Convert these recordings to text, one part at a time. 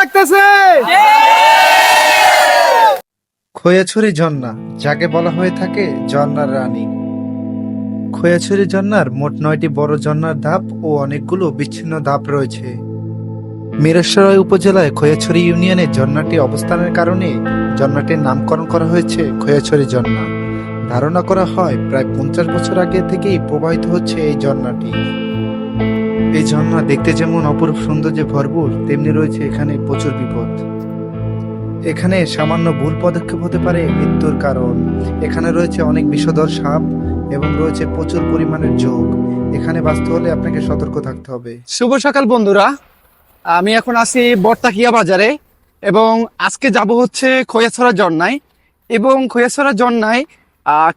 লাগতেছে? খোয়াছড়ি ঝর্ণা, যাকে বলা হয়ে থাকে ঝর্ণার রানী। খোয়াছড়ি ঝর্ণার মোট 9টি বড় ঝর্ণার ধাপ ও অনেকগুলো বিচ্ছিন্ন ধাপ রয়েছে। মিরসরাই উপজেলায় খোয়াছড়ি ইউনিয়নে ঝর্ণাটি অবস্থানের কারণে ঝর্ণাটির নামকরণ করা হয়েছে খোয়াছড়ি ঝর্ণা। ধারণা করা হয় প্রায় 50 বছর আগে থেকেই প্রবাহিত হচ্ছে এই ঝর্ণাটি। এই ঝর্ণা দেখতে যেমন অপরূপ সৌন্দর্যে ভরপুর, তেমনি রয়েছে এখানে প্রচুর বিপদ। এখানে সামান্য ভুল পদক্ষেপ হতে পারে মৃত্যুর কারণ। এখানে রয়েছে অনেক বিষধর সাপ এবং রয়েছে প্রচুর পরিমাণের ঝোঁক। এখানে বাঁচতে হলে আপনাকে সতর্ক থাকতে হবে। শুভ সকাল বন্ধুরা, আমি এখন আছি বর্তাকিয়া বাজারে এবং আজকে যাব হচ্ছে খৈয়াছড়া ঝর্ণায়। এবং খৈয়াছড়া ঝর্ণায়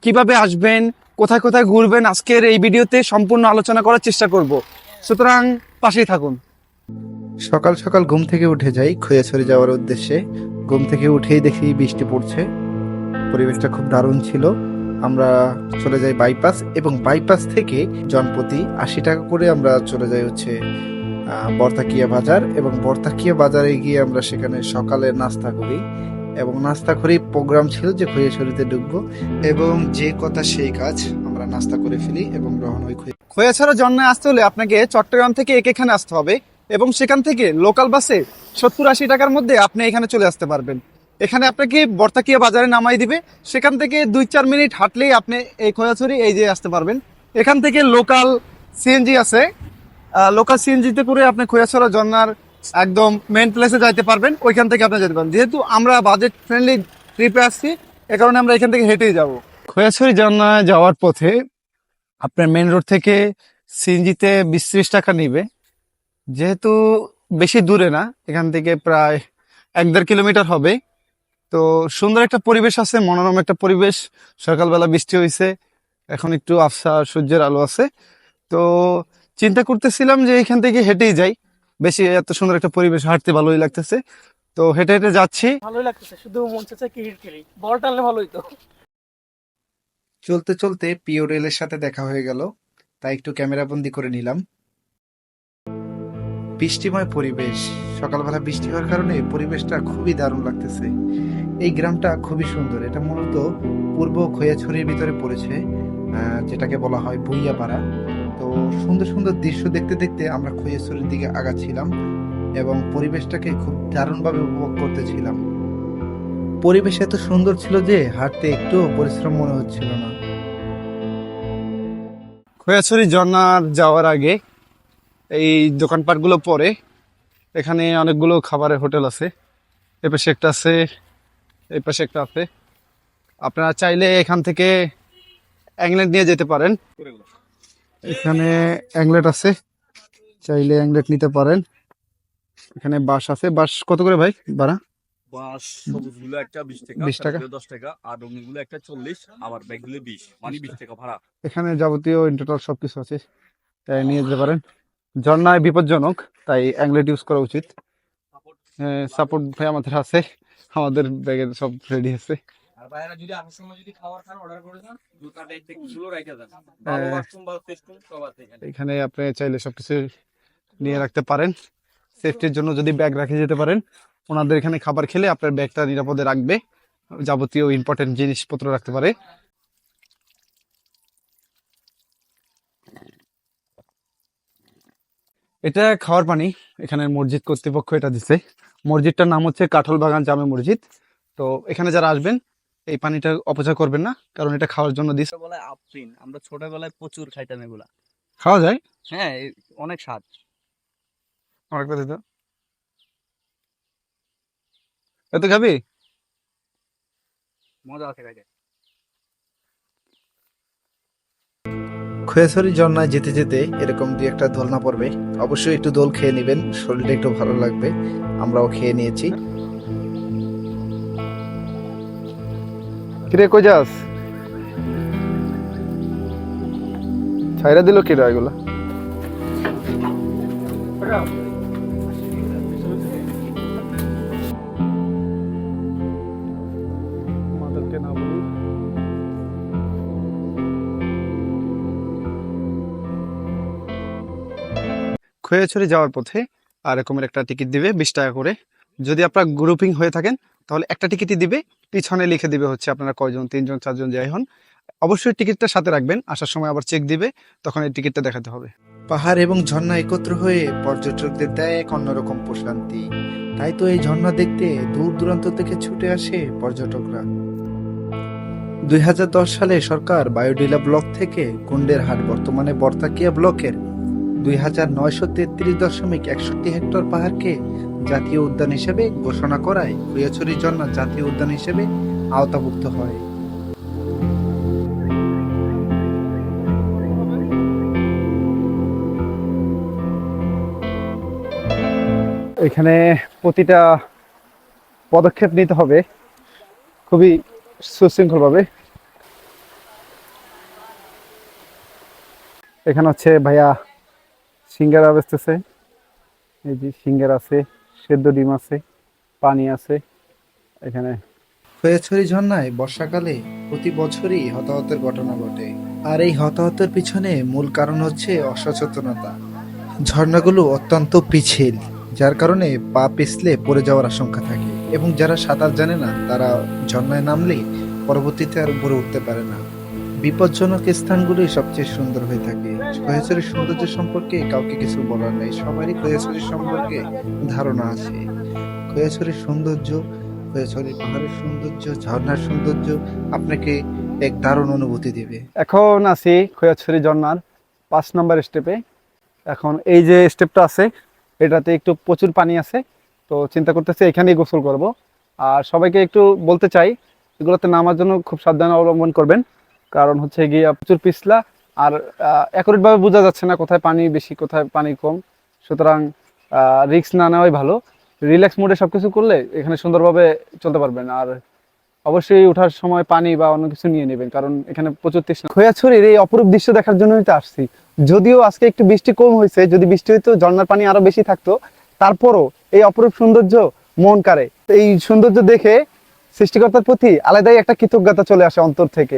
কিভাবে আসবেন, কোথায় কোথায় ঘুরবেন, আজকের এই ভিডিওতে সম্পূর্ণ আলোচনা করার চেষ্টা করব। সুতরাং পাশেই থাকুন। সকাল সকাল ঘুম থেকে উঠে যাই খৈয়াছড়ি যাওয়ার উদ্দেশ্যে। ঘুম থেকে উঠেই দেখি বৃষ্টি পড়ছে। পরিবেশটা খুব দারুণ ছিল। আমরা চলে যাই বাইপাস এবং বাইপাস থেকে জনপ্রতি 80 টাকা করে আমরা চলে যাই হচ্ছে বর্তাকিয়া বাজার। এবং বর্তাকিয়া বাজারে গিয়ে আমরা সেখানে সকালে নাস্তা করি এবং নাস্তা করেই প্রোগ্রাম ছিল যে খৈয়াছড়িতে ঢুকবো এবং যে কথা সেই কাজ, আমরা নাস্তা করে ফেলি এবং রওনা হই। খৈয়াছড়া ঝর্ণায় আসতে হলে আপনাকে চট্টগ্রাম থেকে এখানে আসতে হবে এবং সেখান থেকে লোকাল বাসে 70-80 টাকার মধ্যে আপনি এখানে চলে আসতে পারবেন। এখানে আপনাকে বর্তাকিয়া বাজারে নামাই দিবে। সেখান থেকে 2-4 মিনিট হাঁটলেই আপনি এই খৈয়াছড়ি এই যে আসতে পারবেন। এখান থেকে লোকাল সিএনজি আছে, লোকাল সিএনজিতে করে আপনি খৈয়াছড়া ঝর্ণার একদম মেইন প্লেসে যাইতে পারবেন। ওইখান থেকে আপনি যেতে পারবেন। যেহেতু আমরা বাজেট ফ্রেন্ডলি ট্রিপে আসছি, এ কারণে আমরা এখান থেকে হেঁটেই যাব। খৈয়াছড়ি ঝর্ণায় যাওয়ার পথে আপনার মেইন রোড থেকে সিএনজিতে 20-30 টাকা নিবে। যেহেতু বেশি দূরে না, এখান থেকে প্রায় 1-1.5 কিলোমিটার হবে। তো সুন্দর একটা পরিবেশ আছে, মনোরম একটা পরিবেশ। সকালবেলা বৃষ্টি হয়েছে, এখন একটু আফসা সূর্যের আলো আছে। তো চিন্তা করতেছিলাম যে এখান থেকে হেঁটেই যাই, বেশি এত সুন্দর একটা পরিবেশ, হাঁটতে ভালোই লাগতেছে। তো হেঁটে হেঁটে যাচ্ছি। ভালোই লাগতেছে, শুধু মন চাচ্ছে ক্রিকেট খেলি, বল টানলে ভালোই তো। চলতে চলতে পিও রেলের সাথে দেখা হয়ে গেল, তাই একটু ক্যামেরা বন্দি করে নিলাম। বৃষ্টিময় পরিবেশ, সকালবেলা বৃষ্টি হওয়ার কারণে পরিবেশটা খুবই দারুণ লাগতেছে। এই গ্রামটা খুবই সুন্দর। এটা মূলত পূর্ব খৈয়াছড়ির ভিতরে পড়েছে, যেটাকে বলা হয় ভুইয়াপাড়া। তো সুন্দর সুন্দর দৃশ্য দেখতে দেখতে আমরা খৈয়াছড়ির দিকে আগাচ্ছিলাম এবং পরিবেশটাকে খুব দারুণভাবে উপভোগ করতেছিলাম। পরিবেশ এত সুন্দর ছিল যে হাঁটতে একটু পরিশ্রম মনে হচ্ছিল না। খৈয়াছড়ি ঝর্ণার যাওয়ার আগে এই দোকানপাটগুলো পরে এখানে অনেকগুলো খাবারের হোটেল আছে। এ পাশে একটা আছে, এই পাশে একটা আছে। আপনারা চাইলে এখান থেকে অ্যাংলেট নিয়ে যেতে পারেন। এখানে অ্যাংলেট আছে, চাইলে অ্যাংলেট নিতে পারেন। এখানে বাঁশ আছে। বাঁশ কত করে ভাই ভাড়া? বাঁশ সবুজ গুলো একটা 20 টাকা, 20 টাকা, 10 টাকা, আর রঙিন গুলো একটা 40, আবার ব্যাগ গুলো 20, মানে 20 টাকা ভাড়া। এখানে যাবতীয় ইন্টারটাল সবকিছু আছে, তাই নিয়ে যেতে পারেন। ঝর্ণায় বিপজ্জনক, তাই অ্যাংলেট ইউজ করা উচিত। সাপোর্ট ভাই আমাদের আছে, আমাদের ব্যাগের সব রেডি আছে। আর বাইরে যদি আসার সময় যদি খাবার খান অর্ডার করে দেন, জুতা ব্যাগ গুলো রাখা দেন। হ্যাঁ। ভালো ওয়াশরুম বা রেস্টরুম সব আছে এখানে। এখানে আপনি চাইলে সবকিছু নিয়ে রাখতে পারেন। সেফটির জন্য যদি ব্যাগ রেখে যেতে পারেন, ওনাদের এখানে খাবার খেলে আপনার ব্যাগটা নিরাপদে রাখবে, যাবতীয় ইম্পর্টেন্ট জিনিসপত্র রাখতে পারে। এটা খাওয়ার পানি, এখানে মসজিদ কর্তৃপক্ষ এটা দিছে। মসজিদটার নাম হচ্ছে কাঠল বাগান জামে মসজিদ। তো এখানে যারা আসবেন এই পানিটা অপচয় করবেন না, কারণ এটা খাওয়ার জন্য দিছে। ছোটবেলায় আফরিন, আমরা ছোটবেলায় প্রচুর খাইতাম এগুলা। খাওয়া যায়, হ্যাঁ, অনেক স্বাদ। অনেকটা দিত। এত খাবি? মজা আছে খাইতে। খৈয়াছড়ি ঝর্ণায় যেতে যেতে এরকম দুই একটা দোলনা পড়বে, অবশ্যই একটু দোল খেয়ে নেবেন, শরীরটা একটু ভালো লাগবে। আমরাও খেয়ে নিয়েছি। কিরে কই যাস? ছাইরা দিল কিরা এগুলা? মাদেরকে না বলি। খৈয়াছড়ি যাওয়ার পথে আর এরকমের একটা টিকিট দিবে 20 টাকা করে। যদি আপনার গ্রুপিং হয়ে থাকেন তাহলে একটা টিকিটই দিবে, পিছনে লিখে দিবে হচ্ছে আপনারা কয়জন, 3 জন 4 জন যাই হন। অবশ্যই টিকিটটা সাথে রাখবেন, আসার সময় আবার চেক দিবে, তখন এই টিকিটটা দেখাতে হবে। পাহাড় এবং ঝর্ণা একত্র হয়ে পর্যটকদের দেয় এক অন্যরকম প্রশান্তি। তাই তো এই ঝর্ণা দেখতে দূর দূরান্ত থেকে ছুটে আসে পর্যটকরা। 2010 সালে সরকার বায়োডিলা ব্লক থেকে কুন্ডেরহাট বর্তমানে বর্তাকিয়া ব্লকের 2933.61 হেক্টর পাহাড়কে জাতীয় উদ্যান হিসেবে ঘোষণা করায় খৈয়াছড়ি ঝর্ণা জাতীয় উদ্যান হিসেবে আওতাভুক্ত হয়। এখানে প্রতিটা পদক্ষেপ নিতে হবে খুবই সুশৃঙ্খলভাবে। এখানে হচ্ছে ভাইয়া সিঙ্গারা বেচতেছে, এই যে সিঙ্গারা আছে, সেদ্ধ ডিম আছে, পানি আছে এখানে। খৈয়াছড়ি ঝর্ণায় বর্ষাকালে প্রতি বছরই হতাহতের ঘটনা ঘটে, আর এই হতাহতের পিছনে মূল কারণ হচ্ছে অসচেতনতা। ঝর্ণাগুলো অত্যন্ত পিচ্ছিল, যার কারণে পা পিছলে পড়ে যাওয়ার আশঙ্কা থাকে, এবং যারা সাঁতার জানে না তারা ঝর্ণায় নামলে পরবর্তীতে আর উপরে উঠতে পারে না। বিপজ্জনক স্থানগুলোই সবচেয়ে সুন্দর হয়ে থাকে। খৈয়াছড়ির সৌন্দর্য সম্পর্কে কাউকে কিছু বলার নেই, সবারই খৈয়াছড়ির সম্পর্কে ধারণা আছে। খৈয়াছড়ির সৌন্দর্য, খৈয়াছড়ির পাহাড়ের সৌন্দর্য, ঝর্ণার সৌন্দর্য আপনাকে এক দারুণ অনুভূতি দেবে। এখন আছি খৈয়াছড়ি ঝর্ণার 5 নম্বর স্টেপে। এখন এই যে স্টেপটা আছে এটাতে একটু প্রচুর পানি আছে, তো চিন্তা করতেছি এখানেই গোসল করব। আর সবাইকে একটু বলতে চাই এগুলোতে নামার জন্য খুব সাবধান অবলম্বন করবেন, কারণ হচ্ছে গিয়ে প্রচুর পিছলা, আর অ্যাকুরেটভাবে বোঝা যাচ্ছে না কোথায় পানি বেশি কোথায় পানি কম, সুতরাং রিস্ক না নেওয়াই ভালো। রিল্যাক্স মোডে সবকিছু করলে এখানে সুন্দরভাবে চলতে পারবেন। আর অবশ্যই ওঠার সময় পানি বা অন্য কিছু নিয়ে নেবেন, কারণ এখানে প্রচুর তৃষ্ণা। খৈয়াছড়ির এই অপরূপ দৃশ্য দেখার জন্যই তো আসছি। যদিও আজকে একটু বৃষ্টি কম হয়েছে, যদি বৃষ্টি হইতো ঝর্ণার পানি আরো বেশি থাকতো, তারপরও এই অপরূপ সৌন্দর্য মন কাড়ে। এই সৌন্দর্য দেখে সৃষ্টিকর্তার প্রতি আলাদাই একটা কৃতজ্ঞতা চলে আসে অন্তর থেকে।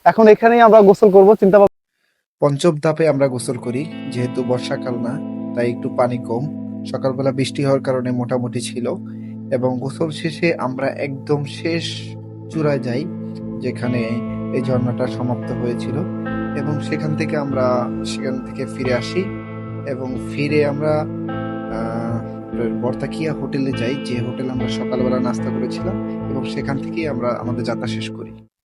এখন এখানেই আমরা গোসল করবো চিন্তা ভাবনা। পঞ্চম ধাপে আমরা গোসল করি, যেহেতু বর্ষাকাল না তাই একটু পানি কম, সকালবেলা বৃষ্টি হওয়ার কারণে মোটামুটি ছিল, এবং গোসল শেষে আমরা একদম শেষ চূড়ায় যাই যেখানে এই ঝর্ণাটা সমাপ্ত হয়েছিল, এবং সেখান থেকে ফিরে আসি, এবং ফিরে আমরা বর্তাকিয়া হোটেলে যাই, যে হোটেলে আমরা সকালবেলা নাস্তা করেছিলাম, এবং সেখান থেকেই আমরা আমাদের যাত্রা শেষ করি।